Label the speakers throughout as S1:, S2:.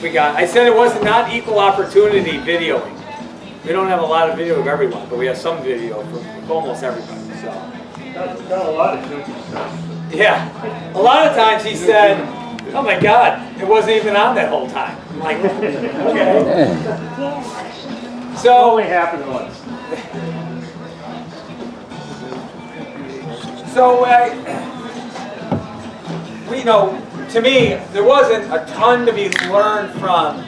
S1: we got. I said it was not equal opportunity videoing. We don't have a lot of video of everyone, but we have some video from almost everybody. So.
S2: Got a lot of goofy stuff.
S1: Yeah. A lot of times he said, "Oh my God, it wasn't even on that whole time." I'm like, okay. So
S2: It only happened once.
S1: So, to me, there wasn't a ton to be learned from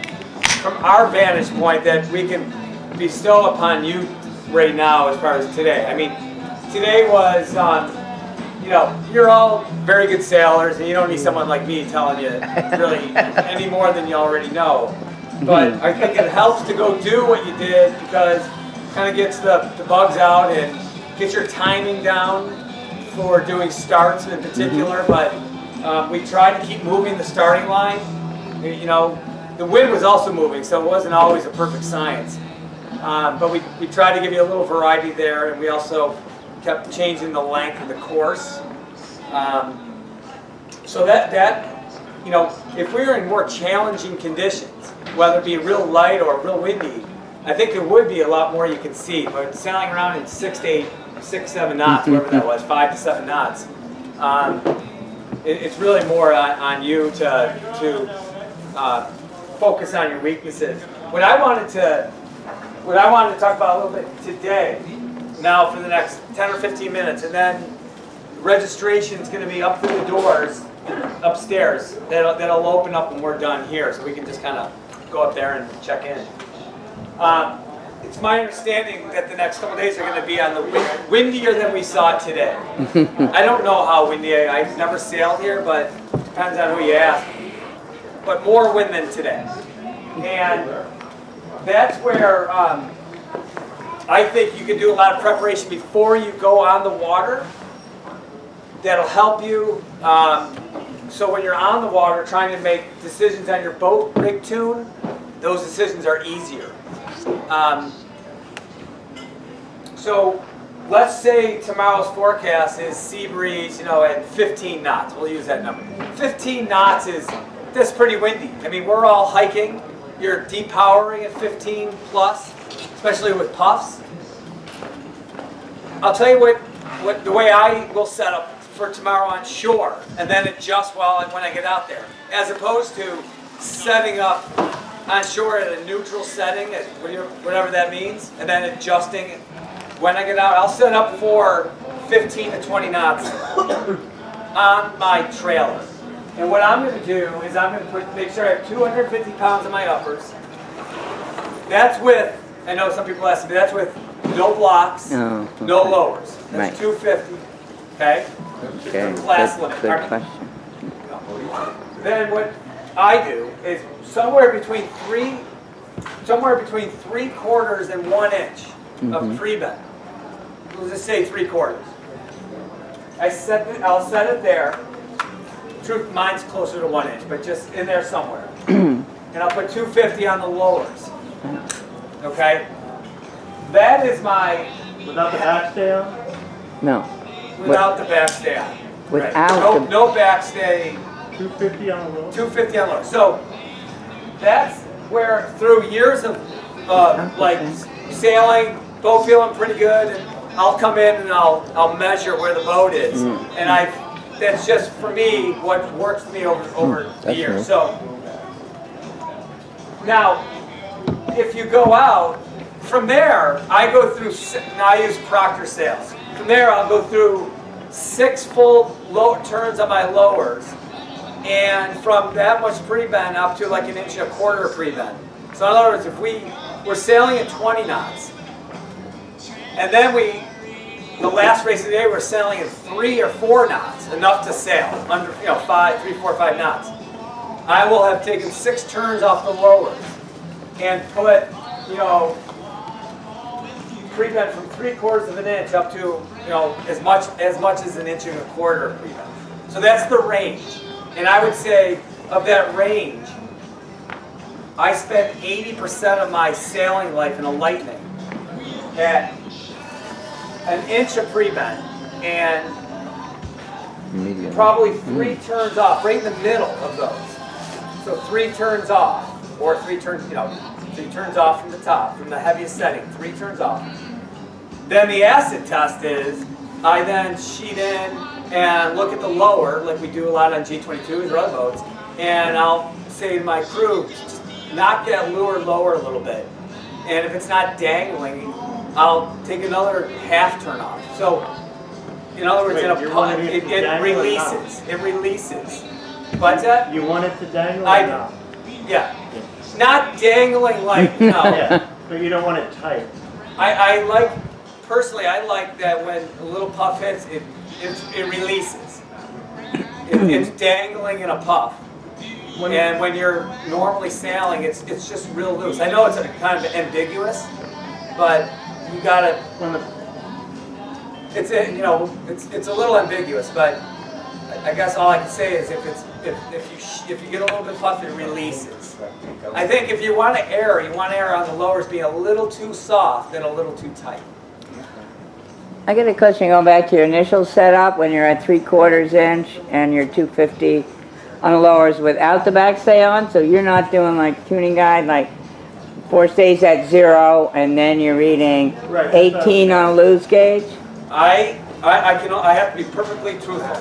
S1: our vantage point that we can bestow upon you right now as far as today. I mean, today was, you're all very good sailors, and you don't need someone like me telling you really any more than you already know. But I think it helps to go do what you did because it kind of gets the bugs out and gets your timing down for doing starts in particular. But we tried to keep moving the starting line. The wind was also moving, so it wasn't always a perfect science. But we tried to give you a little variety there, and we also kept changing the length of the course. So that if we were in more challenging conditions, whether it be real light or real windy, I think there would be a lot more you can see. But sailing around in 6 to 7 knots, whatever that was, 5 to 7 knots, it's really more on you to focus on your weaknesses. What I wanted to talk about a little bit today, now for the next 10 or 15 minutes, and then registration is going to be up through the doors upstairs. That'll open up when we're done here, so we can just kind of go up there and check in. It's my understanding that the next couple of days are going to be on the windier than we saw today. I don't know how windy. I've never sailed here, but it depends on who you ask. But more wind than today. And that's where I think you can do a lot of preparation before you go on the water. That'll help you. So when you're on the water trying to make decisions on your boat rig tune, those decisions are easier. So let's say tomorrow's forecast is sea breeze, at 15 knots. We'll use that number. 15 knots that's pretty windy. I mean, we're all hiking. You're depowering at 15 plus, especially with puffs. I'll tell you what the way I will set up for tomorrow on shore, and then adjust when I get out there, as opposed to setting up on shore at a neutral setting, whatever that means, and then adjusting when I get out. I'll set up for 15 to 20 knots on my trailer. And what I'm going to do is I'm going to make sure I have 250 pounds on my uppers. That's with, I know some people ask me, that's with no blocks, no lowers. That's 250, okay?
S3: Okay,
S1: Class limit.
S3: good question.
S1: Then what I do is somewhere between 3/4 and 1 inch of pre-bend. Let's just say 3/4. I'll set it there. Truth, mine's closer to 1 inch, but just in there somewhere. And I'll put 250 on the lowers. Okay? That is my...
S2: Without the backstay on?
S3: No.
S1: Without the backstay on.
S3: Without
S1: no backstay.
S2: 250 on the low?
S1: 250 on the lower. So that's where through years of sailing, boat feeling pretty good, and I'll come in and I'll measure where the boat is, and that's just for me what works for me over the years. So now, if you go out from there, I go through. Now I use Proctor sails. From there, I'll go through 6 full turns on my lowers, and from that much pre-bend up to like 1.25 inch pre-bend. So in other words, if we're sailing at 20 knots, and then the last race of the day we're sailing at 3 or 4 knots, enough to sail under 3, 4, 5 knots. I will have taken 6 turns off the lowers and put pre-bend from 3/4 inch up to as much as 1.25 inches pre-bend. So that's the range. And I would say of that range, I spend 80% of my sailing life in a lightning at 1 inch of pre-bend and
S3: medium.
S1: Probably 3 turns off, right in the middle of those. So 3 turns off. or 3 turns, 3 turns off from the top, from the heaviest setting, 3 turns off. Then the acid test is, I then sheet in and look at the lower, like we do a lot on G22s or other boats, and I'll say to my crew, just knock that lure lower a little bit. And if it's not dangling, I'll take another half turn off. So, in other words,
S2: Wait,
S1: in a
S2: you're
S1: putt,
S2: wanting it to
S1: it
S2: dangle or
S1: releases. It releases. What's that?
S2: You want it to dangle
S1: I-
S2: or not?
S1: Yeah. Not dangling like, no.
S2: Yeah, but you don't want it tight.
S1: I like, personally, I like that when a little puff hits, it releases. It's dangling in a puff. And when you're normally sailing, it's just real loose. I know it's kind of ambiguous, but you gotta.
S2: When the,
S1: It's it's a little ambiguous, but I guess all I can say is if you get a little bit puff, it releases. I think if you want to err on the lowers being a little too soft and a little too tight.
S3: I get a question going back to your initial setup when you're at 3/4 inch and you're 250 on the lowers without the backstay on, so you're not doing like tuning guide, like forestays at 0 and then you're reading
S2: Right,
S3: 18 on a loose gauge?
S1: I have to be perfectly truthful.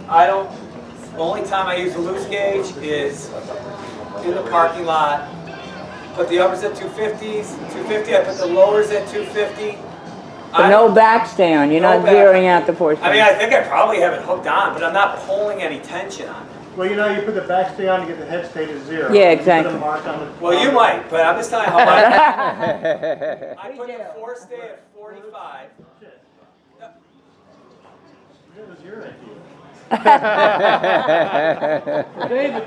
S1: The only time I use a loose gauge is in the parking lot. Put the uppers at 250s, 250. I put the lowers at 250.
S3: But no backstay on, you're
S1: No
S3: not
S1: back-
S3: zeroing out the forestay.
S1: I mean, I think I probably have it hooked on, but I'm not pulling any tension on it.
S2: well, you put the backstay on to get the head stay to 0.
S3: Yeah,
S2: You
S3: exactly.
S2: Put a mark on the,
S1: Well, you might, but I'm just telling you how I put the forestay at 45.
S2: Shit. That was your idea.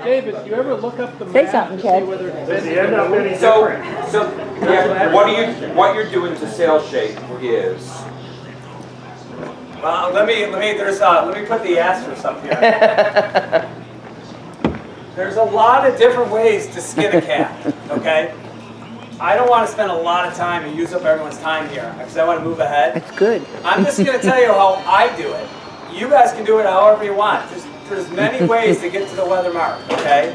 S4: David, you ever look up the
S3: Say
S4: map
S3: something,
S4: to
S3: Chad.
S4: see whether it's
S2: Does it end up any
S5: So,
S2: different?
S5: yeah, what you're doing to sail shape is,
S1: Well, let me put the asterisk up here. There's a lot of different ways to skin a cat, okay? I don't want to spend a lot of time and use up everyone's time here because I want to move ahead.
S3: That's good.
S1: I'm just going to tell you how I do it. You guys can do it however you want. There's many ways to get to the weather mark, okay?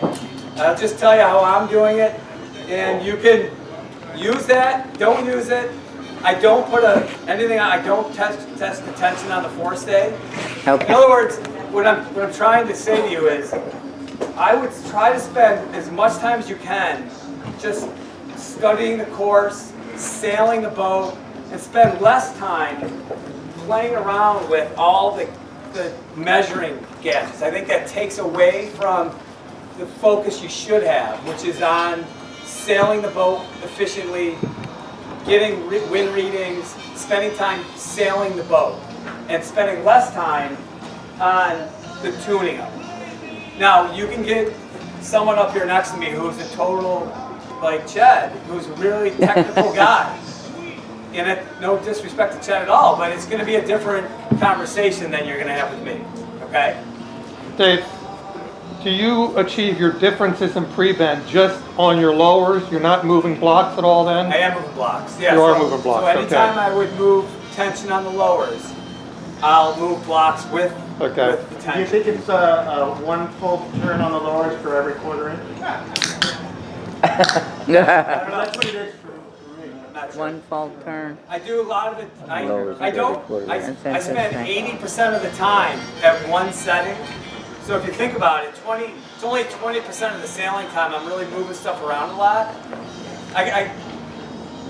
S1: I'll just tell you how I'm doing it, and you can use that, don't use it. I don't put anything on, I don't test the tension on the forestay. In
S3: Okay.
S1: other words, what I'm trying to say to you is, I would try to spend as much time as you can just studying the course, sailing the boat, and spend less time playing around with all the measuring gadgets. I think that takes away from the focus you should have, which is on sailing the boat efficiently, getting wind readings, spending time sailing the boat, and spending less time on the tuning of it. Now, you can get someone up here next to me who's a total, like Chad, who's a really technical guy. And no disrespect to Chad at all, but it's going to be a different conversation than you're going to have with me, okay?
S4: Dave, do you achieve your differences in pre-bend just on your lowers? You're not moving blocks at all then?
S1: I am moving blocks, yeah.
S4: You are moving blocks,
S1: So anytime
S4: okay.
S1: I would move tension on the lowers, I'll move blocks with the
S2: Do you
S1: tension.
S2: think it's one full turn on the lowers for every 1/4 inch?
S1: I don't know.
S2: That's what it is for me.
S1: I'm not sure.
S3: One false turn.
S1: I do a lot of it.
S3: Lowers
S1: I
S3: every
S1: don't.
S3: quarter.
S1: I
S3: That's
S1: spend
S3: interesting.
S1: 80% of the time at one setting. So if you think about it, it's only 20% of the sailing time. I'm really moving stuff around a lot.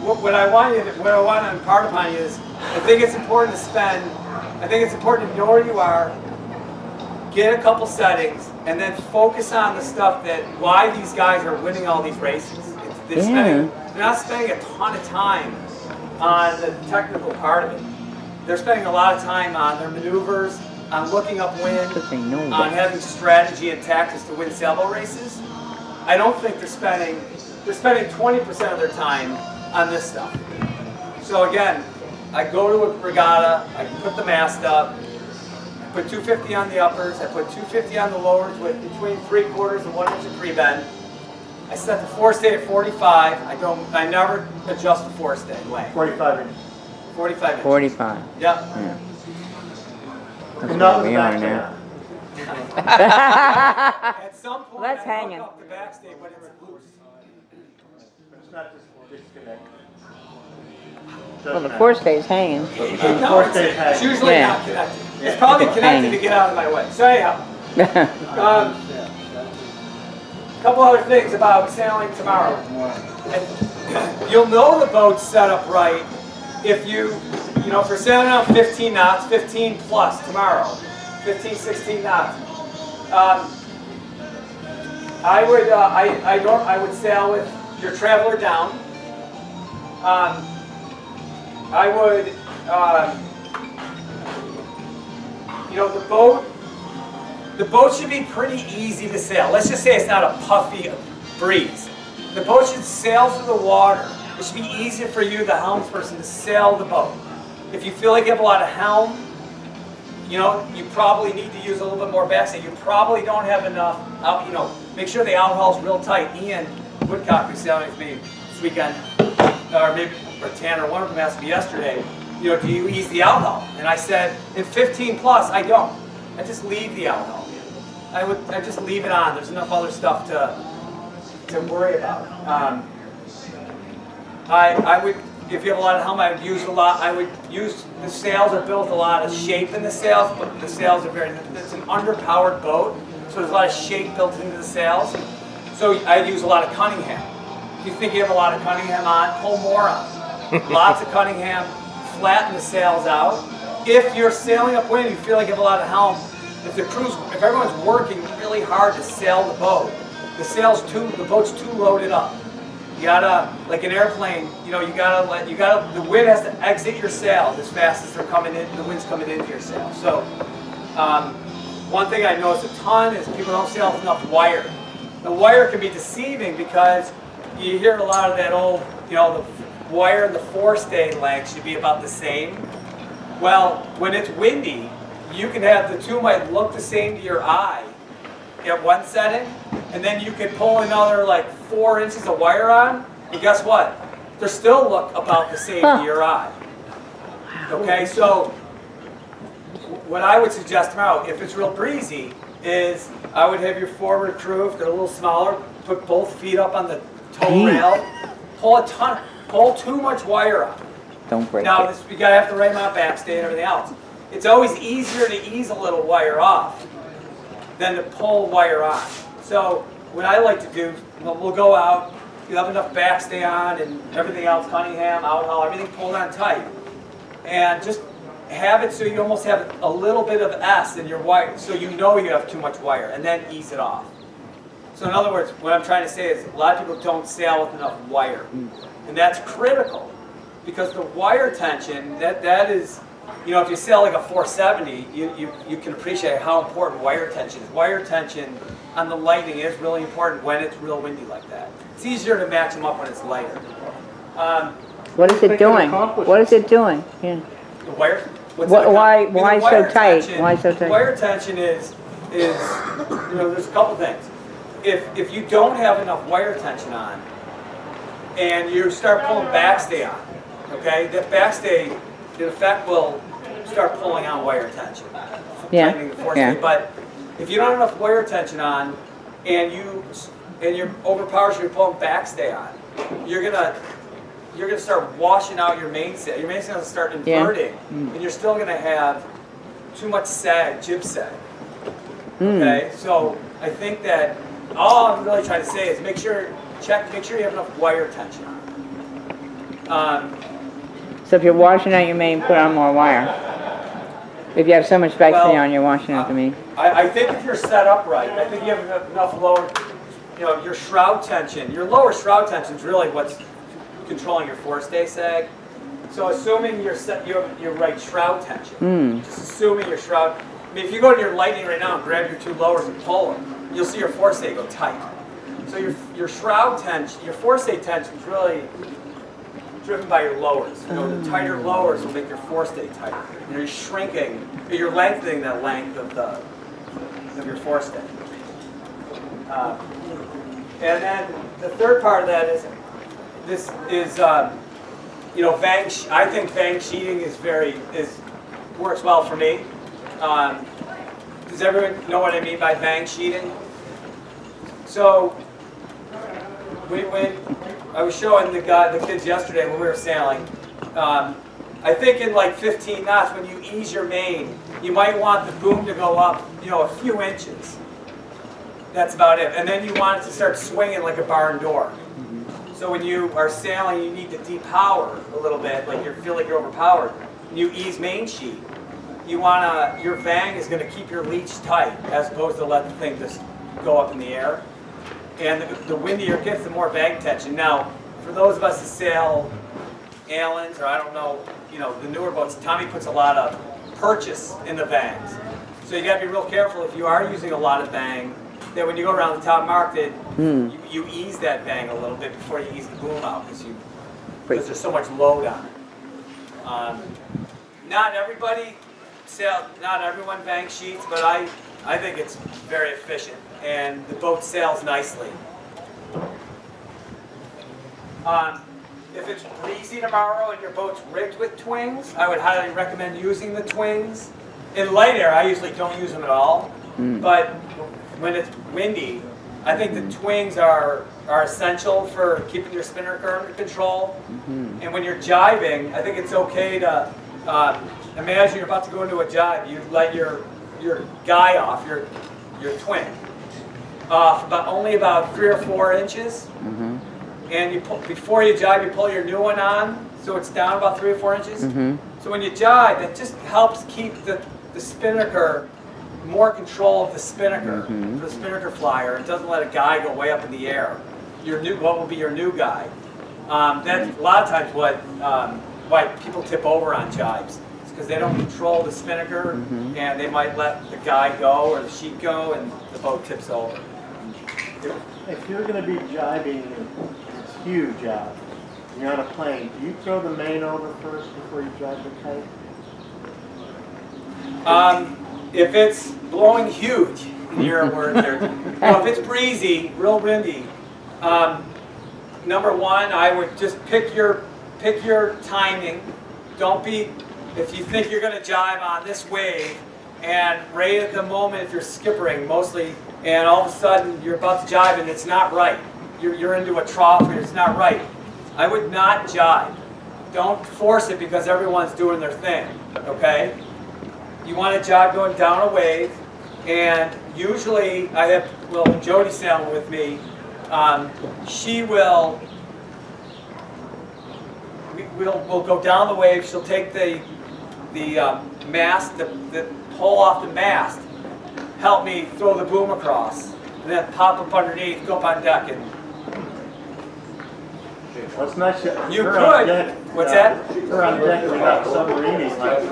S1: What I want to impart upon you is, I think it's important to know where you are, get a couple settings, and then focus on the stuff why these guys are winning all these races. They're not spending a ton of time on the technical part of it. They're spending a lot of time on their maneuvers, on looking up wind,
S3: Because they know
S1: on
S3: that.
S1: having strategy and tactics to win sailboat races. I don't think they're spending 20% of their time on this stuff. So again, I go to a regatta, I put the mast up, I put 250 on the uppers, I put 250 on the lowers with between 3/4 and 1 inch of pre-bend. I set the forestay at 45. I never adjust the forestay length.
S2: 45 inch.
S1: 45 inches.
S3: 45.
S1: Yep.
S3: Yeah. That's
S2: And not
S3: where
S2: with
S3: we
S2: the
S3: are
S2: backstay
S3: now.
S2: on.
S1: At some point,
S3: That's
S1: I
S3: hanging.
S1: hook up the backstay, but it's loose.
S2: But it's not just disconnected.
S3: Well, the forestay's hanging.
S1: No,
S2: forestay
S1: it's
S2: hangs.
S1: usually
S3: Yeah.
S1: not connected. It's probably connected to get out of my way. So anyhow, a couple other things about sailing tomorrow. And you'll know the boat's set up right if you know, if you're sailing on 15 knots, 15 plus tomorrow, 15, 16 knots. I would sail with your traveler down. I would, you know, the boat should be pretty easy to sail. Let's just say it's not a puffy breeze. The boat should sail through the water. It should be easier for you, the helmsperson, to sail the boat. If you feel like you have a lot of helm, you know, you probably need to use a little bit more backstay. You probably don't have enough, you know, make sure the outhaul's real tight. Ian Woodcock, who's sailing with me this weekend, or Tanner, one of them asked me yesterday, you know, do you ease the outhaul? And I said, in 15 plus, I don't. I just leave the outhaul. I just leave it on. There's enough other stuff to worry about. I would, if you have a lot of helm, I would use the sails are built a lot of shape in the sails, but the sails are it's an underpowered boat, so there's a lot of shape built into the sails. So I'd use a lot of Cunningham. If you think you have a lot of Cunningham on, pull more on. Lots of Cunningham, flatten the sails out. If you're sailing upwind, you feel like you have a lot of helm, if everyone's working really hard to sail the boat, the boat's too loaded up. You gotta, like an airplane, you know, the wind has to exit your sails as fast as the wind's coming into your sails. So, one thing I notice a ton is people don't sail with enough wire. The wire can be deceiving because you hear a lot of that old, you know, the wire and the forestay length should be about the same. Well, when it's windy, you can have the two might look the same to your eye at one setting, and then you could pull another like 4 inches of wire on, and guess what? They still look about the same to your eye. Okay, so what I would suggest tomorrow, if it's real breezy, is I would have your forward crew, if they're a little smaller, put both feet up on the tow rail, pull too much wire up.
S3: Don't break
S1: Now,
S3: it.
S1: you gotta have to right out backstay and everything else. It's always easier to ease a little wire off than to pull wire on. So what I like to do, we'll go out, you have enough backstay on and everything else, Cunningham, outhaul, everything pulled on tight. And just have it so you almost have a little bit of S in your wire, so you know you have too much wire, and then ease it off. So in other words, what I'm trying to say is a lot of people don't sail with enough wire. And that's critical, because the wire tension, that is, you know, if you sail like a 470, you can appreciate how important wire tension is. Wire tension on the lightning is really important when it's real windy like that. It's easier to match them up when it's lighter.
S3: What is it doing? What is it doing? Yeah.
S1: The wire.
S3: Why so tight? Why so tight?
S1: Wire tension is you know, there's a couple things. If you don't have enough wire tension on, and you start pulling backstay on, okay, that backstay, in effect, will start pulling on wire tension.
S3: Yeah.
S1: Tightening the forestay.
S3: Yeah.
S1: But if you don't have enough wire tension on, and you're overpowered, so you're pulling backstay on, you're gonna start washing out your mainsail. Your mainsail will start inverting, and you're still gonna have too much sag, jib sag. Okay, so I think that all I'm really trying to say is make sure you have enough wire tension on.
S3: So if you're washing out your main, put on more wire. If you have so much backstay on, you're washing out the main.
S1: I think if you're set up right, I think you have enough lower, you know, your shroud tension, your lower shroud tension is really what's controlling your forestay sag. So assuming you're your right shroud tension, just assuming your shroud. I mean, if you go to your lightning right now and grab your two lowers and pull them, you'll see your forestay go tight. So your shroud tension, your forestay tension is really driven by your lowers. You know, the tighter lowers will make your forestay tighter. You know, you're shrinking, you're lengthening the length of your forestay. And then the third part of that is, you know, Vang. I think Vang sheeting works well for me. Does everyone know what I mean by Vang sheeting? So, when I was showing the kids yesterday when we were sailing, I think in like 15 knots, when you ease your main, you might want the boom to go up, a few inches. That's about it. And then you want it to start swinging like a barn door. So when you are sailing, you need to depower a little bit, like you feel like you're overpowered. When you ease main sheet, your Vang is going to keep your leech tight, as opposed to let the thing just go up in the air. And the windier it gets, the more Vang tension. Now, for those of us that sail Allens, or I don't know, the newer boats, Tommy puts a lot of purchase in the Vangs. So you got to be real careful if you are using a lot of Vang, that when you go around the top mark, that you ease that Vang a little bit before you ease the boom out, because there's so much load on it. Not everyone Vang sheets, but I think it's very efficient, and the boat sails nicely. If it's breezy tomorrow and your boat's rigged with twings, I would highly recommend using the twings. In light air, I usually don't use them at all, but when it's windy, I think the twings are essential for keeping your spinnaker under control. And when you're jibing, I think it's okay to imagine you're about to go into a jibe. You let your guy off, your twing, off only about 3 or 4 inches. And before you jibe, you pull your new one on, so it's down about 3 or 4 inches. So when you jibe, that just helps keep the spinnaker more control of the spinnaker, the spinnaker flyer. It doesn't let a guy go way up in the air. What will be your new guy? That's a lot of times why people tip over on jibes. It's because they don't control the spinnaker, and they might let the guy go or the sheet go, and the boat tips over.
S2: If you're going to be jibing this huge out, and you're on a plane, do you throw the main over first before you jibe the kite?
S1: If it's blowing huge, in your words there, if it's breezy, real windy, number one, I would just pick your timing. If you think you're going to jibe on this wave, and right at the moment, if you're skippering mostly, and all of a sudden you're about to jibe and it's not right, you're into a trough and it's not right, I would not jibe. Don't force it because everyone's doing their thing, okay? You want to jibe going down a wave, and usually when Jody's sailing with me, we'll go down the wave. She'll take the mast, the pole off the mast, help me throw the boom across, and then pop up underneath, go up on deck, and
S2: Well, it's nice.
S1: you could. What's that?
S2: We're on deck without submarining like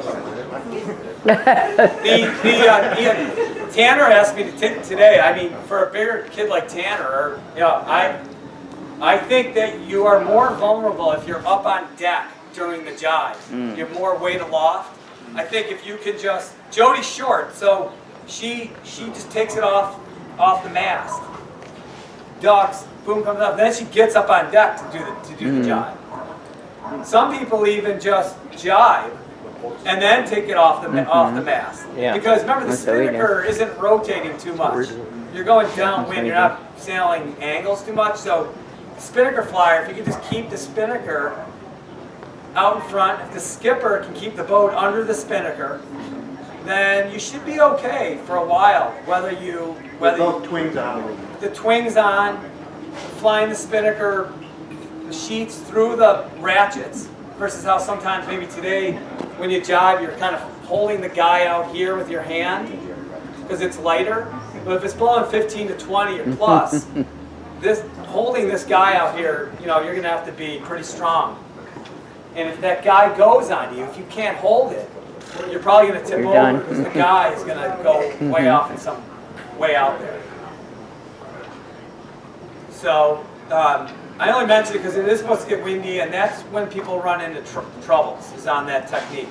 S1: Tanner asked me today. I mean, for a bigger kid like Tanner, I think that you are more vulnerable if you're up on deck during the jibe. You have more weight aloft. I think if you can Jody's short, so she just takes it off the mast, ducks, boom comes up, then she gets up on deck to do the jibe. Some people even just jibe and then take it off the mast.
S3: Yeah.
S1: Because remember, the
S3: That's what we do.
S1: spinnaker isn't rotating too much. You're going downwind, you're not sailing angles too much. So spinnaker flyer, if you can just keep the spinnaker out in front, if the skipper can keep the boat under the spinnaker, then you should be okay for a while. Whether
S2: both twings on.
S1: the twings on, flying the spinnaker, the sheets through the ratchets, versus how sometimes maybe today when you jibe you're kind of holding the guy out here with your hand because it's lighter. But if it's blowing 15 to 20 or plus, holding this guy out here, you're going to have to be pretty strong. And if that guy goes on you, if you can't hold it, you're probably going to tip over because the guy is going to go way off in some way out there. So I only mention it because it is supposed to get windy, and that's when people run into troubles, is on that technique.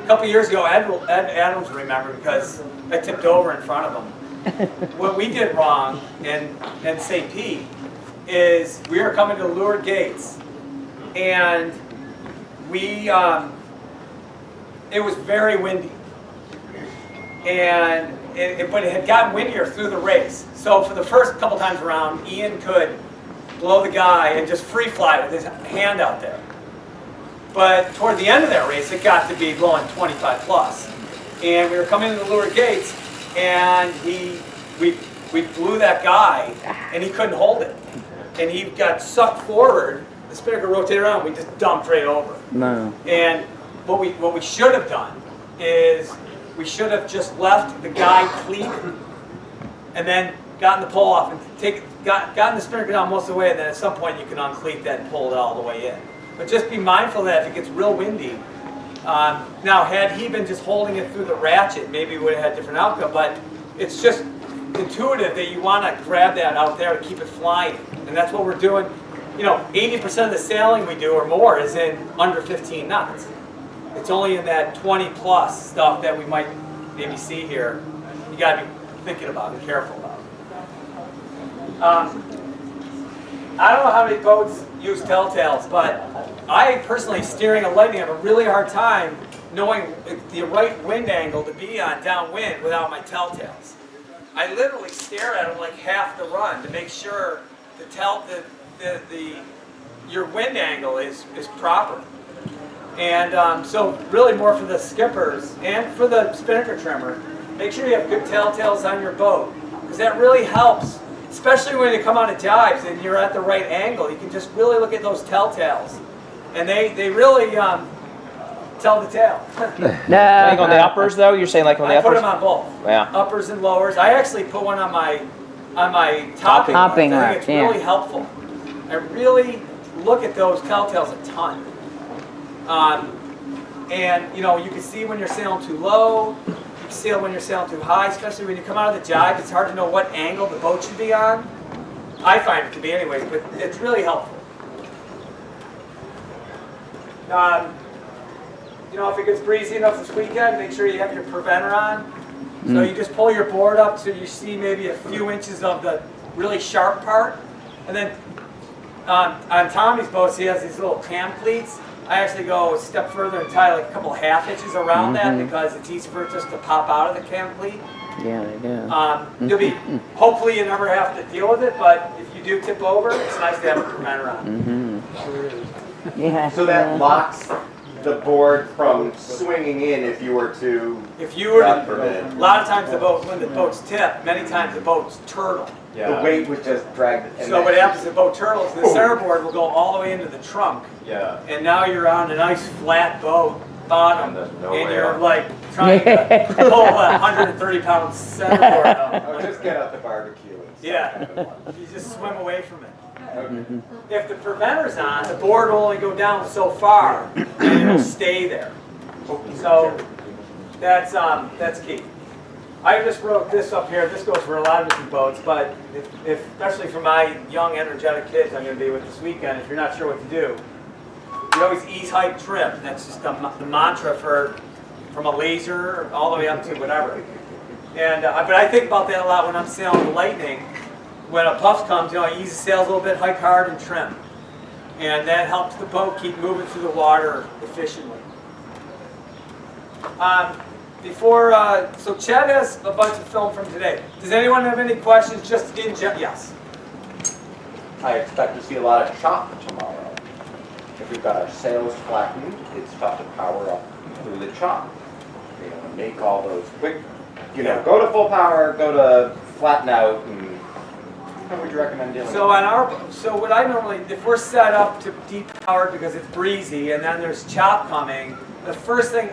S1: A couple years ago, Ed Adams will remember because I tipped over in front of him. What we did wrong in St. Pete is we were coming to Leeward Gates, and it was very windy. And but it had gotten windier through the race. So for the first couple times around, Ian could blow the guy and just free fly with his hand out there. But toward the end of that race, it got to be blowing 25 plus. And we were coming into the Lure Gates, and we blew that guy, and he couldn't hold it. And he got sucked forward, the spinnaker rotated around, we just dumped right over.
S3: No.
S1: And what we should have done is we should have just left the guy cleated, and then gotten the pole off and gotten the spinnaker down most of the way, and then at some point you can uncleat that and pull it all the way in. But just be mindful that if it gets real windy, now had he been just holding it through the ratchet, maybe we would have had a different outcome, but it's just intuitive that you want to grab that out there to keep it flying. And that's what we're doing. 80% of the sailing we do or more is in under 15 knots. It's only in that 20 plus stuff that we might maybe see here. You got to be thinking about and careful about. I don't know how many boats use Telltales, but I personally, steering a Lightning, have a really hard time knowing the right wind angle to be on downwind without my Telltales. I literally stare at them like half the run to make sure your wind angle is proper. And so really more for the skippers and for the spinnaker trimmer, make sure you have good Telltales on your boat, because that really helps, especially when you come out of jives and you're at the right angle. You can just really look at those Telltales, and they really tell the tale.
S6: I think on the uppers though, you're saying like on the
S1: I
S6: uppers?
S1: put them on both.
S6: Yeah.
S1: Uppers and lowers. I actually put one on my topping
S3: Topping
S1: rack. I
S3: rack,
S1: think it's really helpful. I really look at those Telltales a ton. And you can see when you're sailing too low, you can see when you're sailing too high, especially when you come out of the jibe. It's hard to know what angle the boat should be on. I find it to be anyways, but it's really helpful. If it gets breezy enough this weekend, make sure you have your preventer on. So you just pull your board up so you see maybe a few inches of the really sharp part. And then on Tommy's boats, he has these little cam cleats. I actually go a step further and tie like a couple half inches around that, because it's easy for it just to pop out of the cam cleat.
S3: Yeah, they do.
S1: You'll be, hopefully you never have to deal with it, but if you do tip over, it's nice to have a preventer on.
S3: Yeah.
S7: So that locks the board from swinging in if you were to.
S1: If you were
S7: God
S1: to,
S7: forbid.
S1: a lot of times when the boats tip, many times the boats turtle.
S7: The weight would just drag.
S1: So what happens is the boat turtles, the center board will go all the way into the trunk.
S7: Yeah.
S1: And now you're on a nice flat boat bottom,
S7: And there's no
S1: and
S7: way
S1: you're
S7: out.
S1: like trying to pull a 130-pound center board out.
S7: Oh, just get out the barbecue. And
S1: Yeah, you just swim away from it. If the preventer's on, the board will only go down so far, and it'll stay there. So that's key. I just wrote this up here. This goes for a lot of different boats, but if especially for my young, energetic kids I'm going to be with this weekend, if you're not sure what to do, you always ease, hike, trim. That's just the mantra from a laser all the way up to whatever. And but I think about that a lot when I'm sailing the Lightning. When a puff comes, I ease the sails a little bit, hike hard, and trim. And that helps the boat keep moving through the water efficiently. So Chad has a bunch of film from today. Does anyone have any questions just in general? Yes.
S7: I expect to see a lot of chop tomorrow. If we've got our sails flattened, it's tough to power up through the chop. You're going to make all those quick, go to full power, go to flatten out, and how would you recommend dealing with it?
S1: So what I normally, if we're set up to deep power because it's breezy and then there's chop coming, the first thing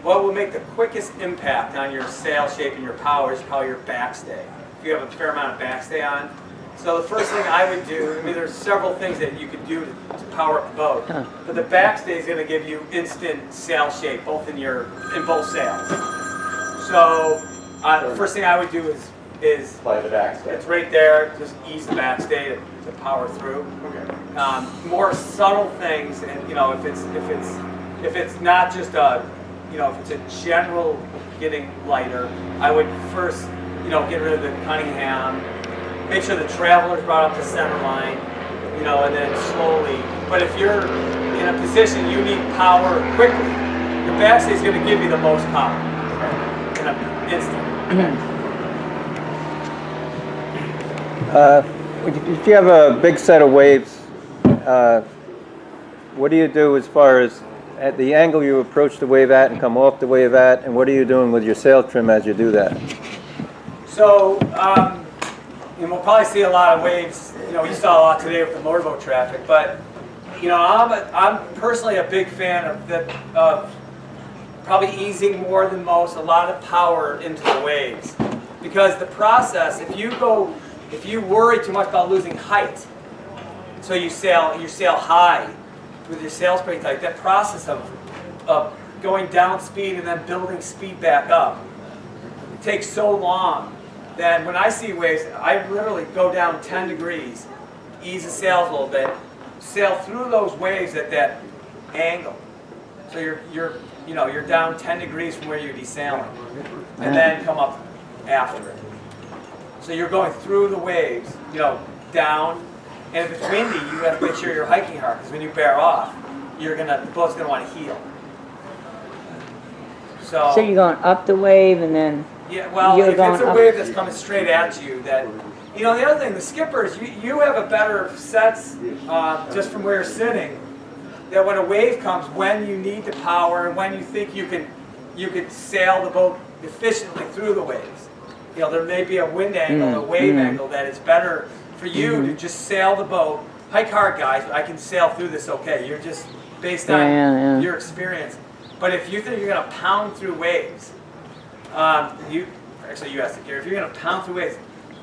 S1: what will make the quickest impact on your sail shape and your power is probably your backstay. If you have a fair amount of backstay on. So the first thing I would do, there's several things that you could do to power up the boat, but the backstay is going to give you instant sail shape, both in both sails. So the first thing I would do is
S7: Play the backstay.
S1: it's right there. Just ease the backstay to power through.
S7: Okay.
S1: More subtle things, and if it's not just if it's a general getting lighter, I would first get rid of the Cunningham. Make sure the Traveler's brought up to center line, and then slowly. But if you're in a position you need power quickly, the backstay is going to give you the most power. instant.
S8: If you have a big set of waves, what do you do as far as at the angle you approach the wave at and come off the wave at, and what are you doing with your sail trim as you do that?
S1: So, and we'll probably see a lot of waves. You know, you saw a lot today with the motorboat traffic, but you know, I'm personally a big fan of probably easing more than most, a lot of power into the waves, because the process, if you worry too much about losing height, so you sail high with your sails pretty tight, that process of going down speed and then building speed back up, it takes so long that when I see waves, I literally go down 10 degrees, ease the sails a little bit, sail through those waves at that angle. So you're down 10 degrees from where you'd be sailing, and then come up after it. So you're going through the waves, down, and if it's windy, you have to make sure you're hiking hard, because when you bear off, the boat's gonna want to heel. So
S3: So you're going up the wave and then
S1: yeah, well,
S3: you're
S1: if it's a
S3: going
S1: wave
S3: up.
S1: that's coming straight at you, the other thing, the skippers, you have a better sense just from where you're sitting, that when a wave comes, when you need the power and when you think you could sail the boat efficiently through the waves. There may be a wind angle, a wave angle that it's better for you to just sail the boat. Hike hard, guys, but I can sail through this okay. You're just based on your experience. But if you think you're going to pound through waves, you asked it, Gary, if you're going to pound through waves,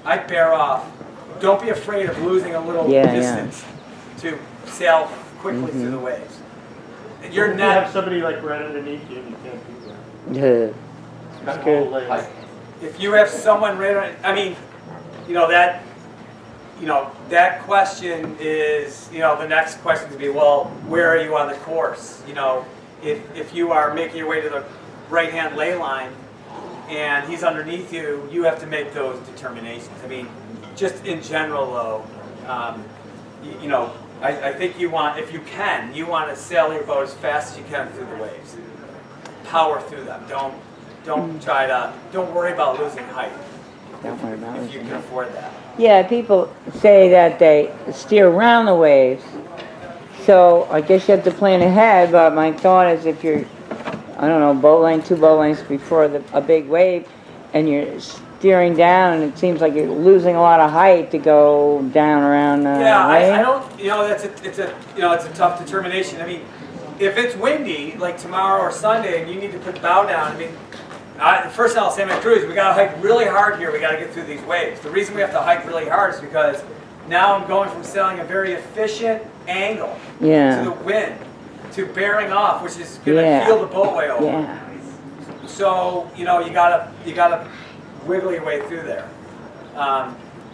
S1: I'd bear off. Don't be afraid of losing a little distance to sail quickly through the waves. You're
S2: If you
S1: not.
S2: have somebody like right underneath you, you can't do that.
S3: That's
S2: That
S3: good.
S2: whole lane.
S1: If you have someone right on, that question is, the next question to be, well, where are you on the course? If you are making your way to the right-hand ley line and he's underneath you, you have to make those determinations. I mean, just in general though, I think you want to sail your boat as fast as you can through the waves. Power through them. Don't worry about losing height.
S3: Don't worry about
S1: If you can afford that.
S3: Yeah, people say that they steer around the waves. So I guess you have to plan ahead, but my thought is if you're, I don't know, two boat lengths before a big wave, and you're steering down, and it seems like you're losing a lot of height to go down around the
S1: I don't, it's a tough determination. I mean, if it's windy, like tomorrow or Sunday, and you need to put the bow down, the first thing I'll say to my crew is we got to hike really hard here. We got to get through these waves. The reason we have to hike really hard is because now I'm going from sailing a very efficient angle to the wind to bearing off, which is going to feel the boat way over.
S3: Yeah.
S1: So you gotta wiggle your way through there.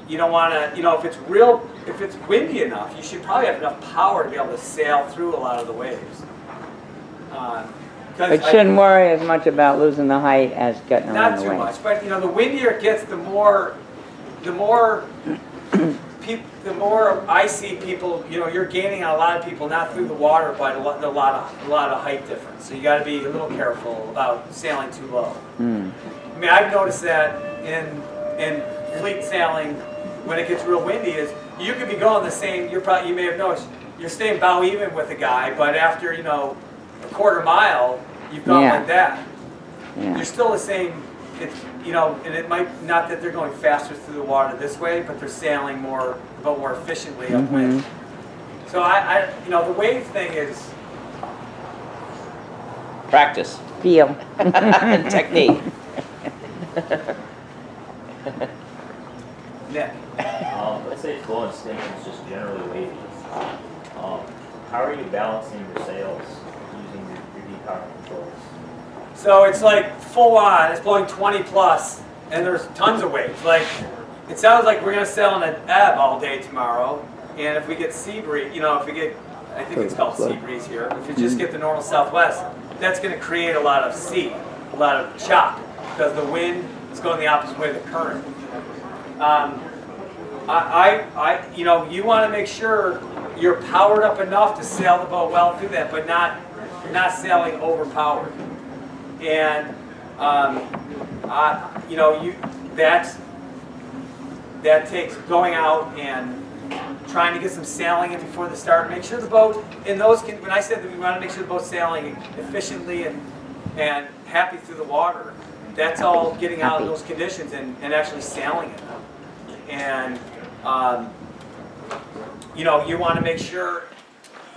S1: You don't want to, if it's windy enough, you should probably have enough power to be able to sail through a lot of the waves.
S3: But shouldn't worry as much about losing the height as getting around
S1: Not
S3: the
S1: too
S3: wave.
S1: much, but the windier it gets, the more I see people. You're gaining on a lot of people, not through the water, but a lot of height difference. So you got to be a little careful about sailing too low. I've noticed that in fleet sailing, when it gets real windy, is you could be going the same. You may have noticed you're staying bow even with a guy, but after a quarter mile, you've gone like that.
S3: Yeah.
S1: You're still the same. It's and it might not that they're going faster through the water this way, but they're sailing more efficiently upwind. So the wave thing is
S6: Practice.
S3: Feel.
S6: Technique.
S1: Nick.
S9: Let's say flow and sting is just generally wavy. How are you balancing your sails using your depower controls?
S1: So it's like full on. It's blowing 20 plus, and there's tons of waves. Like it sounds like we're gonna sail on an ebb all day tomorrow, and if we get sea breeze, if we get, I think it's called sea breeze here. If you just get the normal southwest, that's gonna create a lot of sea, a lot of chop, because the wind is going the opposite way of the current. You want to make sure you're powered up enough to sail the boat well through that, but not sailing overpowered. And you know, that takes going out and trying to get some sailing in before the start. Make sure the boat, in those, when I said that we want to make sure the boat's sailing efficiently and happy through the water, that's all getting out of those conditions and actually sailing in them. And, you know, you want to make sure,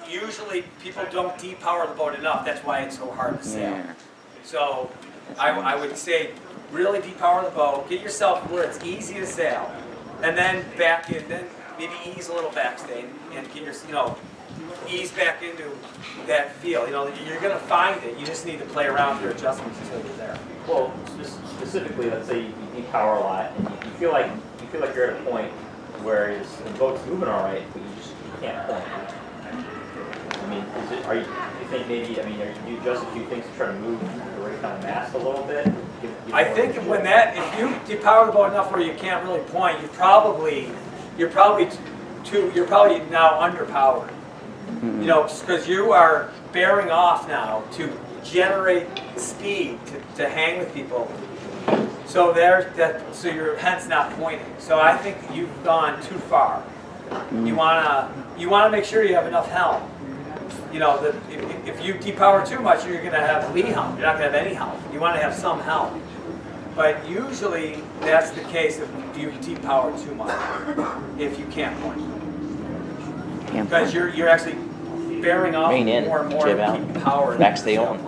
S1: usually people don't depower the boat enough. That's why it's so hard to sail.
S3: Yeah.
S1: So I would say really depower the boat, get yourself where it's easy to sail, and then back in, then maybe ease a little backstay and get your, you know, ease back into that feel. You know, you're going to find it. You just need to play around with your adjustments until you're there.
S9: Well, specifically, let's say you depower a lot, and you feel like you're at a point where the boat's moving all right, but you can't point. I mean, you think maybe, I mean, do you adjust a few things to try to move the rate on the mast a little bit?
S1: I think if you depower the boat enough where you can't really point, you're probably now underpowered. You know, because you are bearing off now to generate speed to hang with people. So so you're hence not pointing. So I think you've gone too far. You wanna make sure you have enough helm. You know, if you depower too much, you're gonna have lee helm. You're not gonna have any helm. You want to have some helm. But usually that's the case if you depower too much, if you can't point. Because you're actually bearing off
S6: Rein in,
S1: more and more
S6: jib
S1: to
S6: out,
S1: keep power.
S6: backstay on.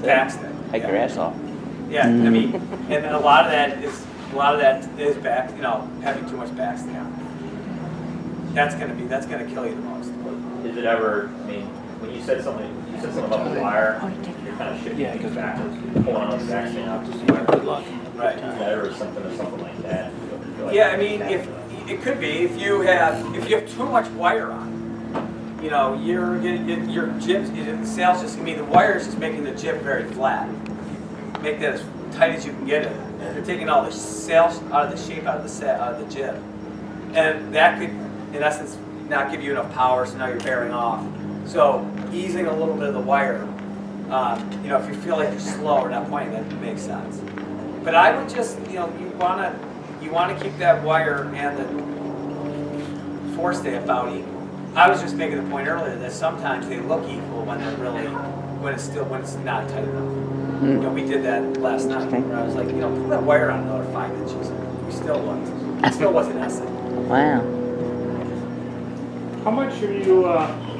S1: Backstay.
S6: Hike your ass off.
S1: Yeah, I mean, and a lot of that is back, you know, having too much backstay on. That's gonna kill you the most.
S9: Is it ever, I mean, when you said something about the wire, you're kind of shifting things backwards, pulling on the backstay out to the wire. Good luck.
S1: Right.
S9: Is that ever something like that?
S1: Yeah, I mean, if it could be if you have too much wire on, you know, your jibs, the sails just, I mean, the wire is just making the jib very flat. Make that as tight as you can get it. You're taking all the sails out of the shape out of the jib, and that could, in essence, not give you enough power. So now you're bearing off. So easing a little bit of the wire. You know, if you feel like you're slow or not pointing, that makes sense. But I would just, you know, you wanna keep that wire and the forestay about equal. I was just making the point earlier that sometimes they look equal when it's not tight enough. You know, we did that last night where I was like, you know, pull that wire on another 5 inches. We still wasn't essing.
S3: Wow.
S2: How much are you,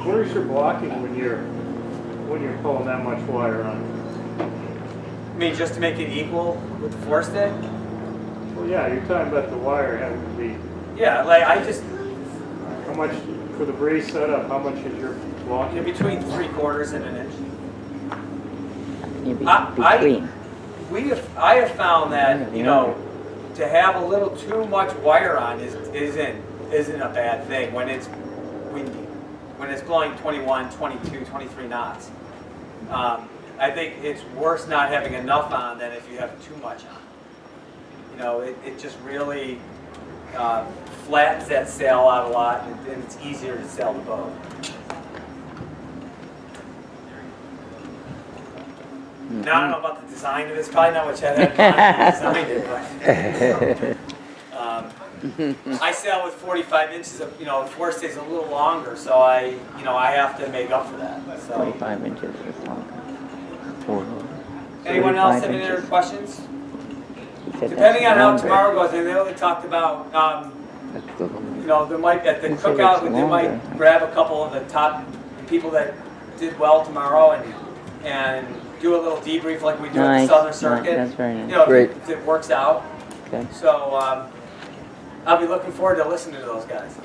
S2: what is your blocking when you're pulling that much wire on?
S1: I mean, just to make it equal with the forestay?
S2: Well, yeah, you're talking about the wire having to be,
S1: Yeah, like I just,
S2: how much, for the brace setup, how much is your blocking?
S1: between 3/4 and an inch.
S3: Between.
S1: I have found that, you know, to have a little too much wire on isn't a bad thing when it's windy, when it's blowing 21, 22, 23 knots. I think it's worse not having enough on than if you have too much on. You know, it just really flattens that sail out a lot, and it's easier to sail the boat. Now, I don't know about the design of it. It's probably not what you had designed it, but I sail with 45 inches of, you know, forestay's a little longer, so I have to make up for that. So.
S3: 45 inches is longer.
S1: Anyone else have any other questions? Depending on how tomorrow goes, they only talked about, you know, there might, at the cookout, they might grab a couple of the top people that did well tomorrow and do a little debrief like we do at the Southern Circuit.
S3: That's very nice.
S1: You know,
S8: Great.
S1: if it works out.
S3: Okay.
S1: So I'll be looking forward to listening to those guys.